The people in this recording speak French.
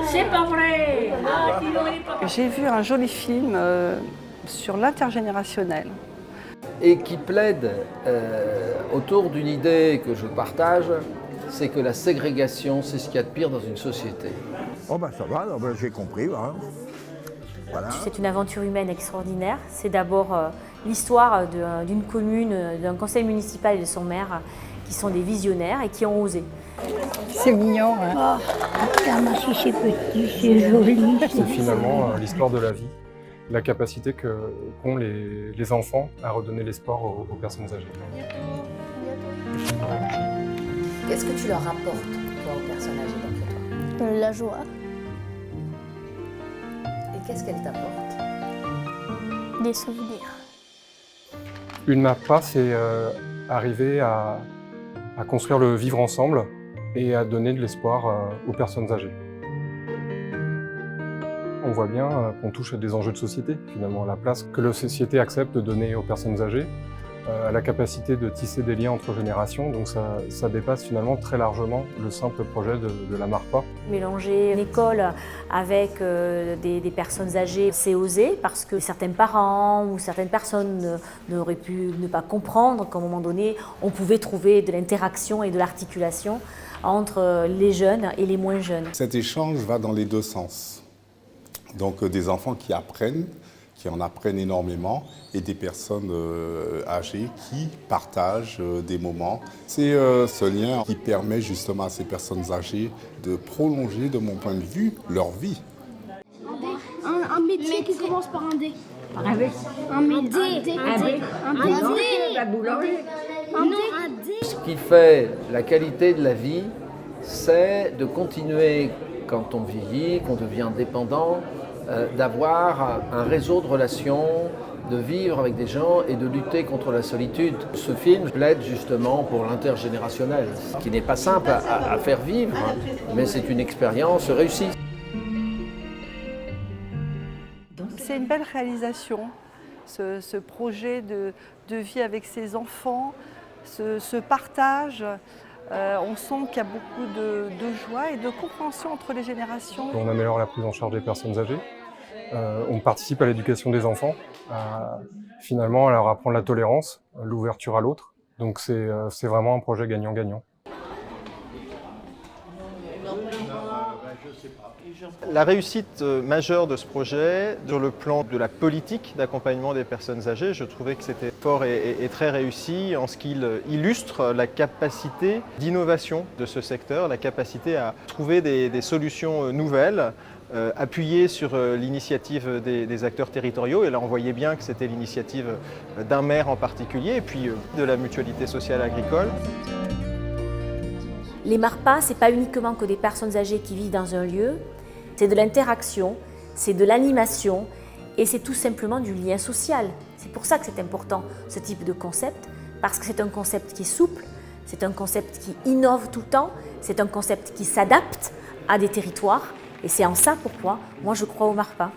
C'est pas vrai. J'ai vu un joli film sur l'intergénérationnel. Et qui plaide autour d'une idée que je partage, c'est que la ségrégation, c'est ce qu'il y a de pire dans une société. Oh ben ça va, j'ai compris. Hein. Voilà. C'est une aventure humaine extraordinaire. C'est d'abord l'histoire d'une commune, d'un conseil municipal et de son maire qui sont des visionnaires et qui ont osé. C'est mignon, hein. Oh, si c'est petit, c'est joli. C'est finalement l'histoire de la vie, la capacité qu'ont les enfants à redonner l'espoir aux personnes âgées. Qu'est-ce que tu leur apportes, toi, aux personnes âgées d'après toi? La joie, Et qu'est-ce qu'elles t'apportent? des souvenirs. Une MAPA, c'est arriver à construire le vivre ensemble et à donner de l'espoir aux personnes âgées. On voit bien qu'on touche à des enjeux de société, finalement, la place que la société accepte de donner aux personnes âgées, à la capacité de tisser des liens entre générations, donc ça dépasse finalement très largement le simple projet de la MARPA. Mélanger une école avec des personnes âgées, c'est osé parce que certains parents ou certaines personnes n'auraient pu ne pas comprendre qu'à un moment donné, on pouvait trouver de l'interaction et de l'articulation entre les jeunes et les moins jeunes. Cet échange va dans les deux sens. Donc des enfants qui en apprennent énormément, et des personnes âgées qui partagent des moments. C'est ce lien qui permet justement à ces personnes âgées de prolonger, de mon point de vue, leur vie. Un métier qui commence par un D. Par un V. Un métier. Ce qui fait la qualité de la vie, c'est de continuer, quand on vieillit, qu'on devient indépendant, d'avoir un réseau de relations, de vivre avec des gens et de lutter contre la solitude. Ce film plaide justement pour l'intergénérationnel, ce qui n'est pas simple à faire vivre, mais c'est une expérience réussie. C'est une belle réalisation, ce projet de vie avec ses enfants, ce partage. On sent qu'il y a beaucoup de joie et de compréhension entre les générations. On améliore la prise en charge des personnes âgées, on participe à l'éducation des enfants, finalement à leur apprendre la tolérance, l'ouverture à l'autre. Donc c'est vraiment un projet gagnant-gagnant. La réussite majeure de ce projet, sur le plan de la politique d'accompagnement des personnes âgées, je trouvais que c'était fort et très réussi en ce qu'il illustre la capacité d'innovation de ce secteur, la capacité à trouver des solutions nouvelles, appuyées sur l'initiative des acteurs territoriaux. Et là, on voyait bien que c'était l'initiative d'un maire en particulier, et puis de la mutualité sociale agricole. Les MARPA, ce n'est pas uniquement que des personnes âgées qui vivent dans un lieu, c'est de l'interaction, c'est de l'animation et c'est tout simplement du lien social. C'est pour ça que c'est important, ce type de concept, parce que c'est un concept qui est souple, c'est un concept qui innove tout le temps, c'est un concept qui s'adapte à des territoires et c'est en ça pourquoi moi je crois aux MARPA.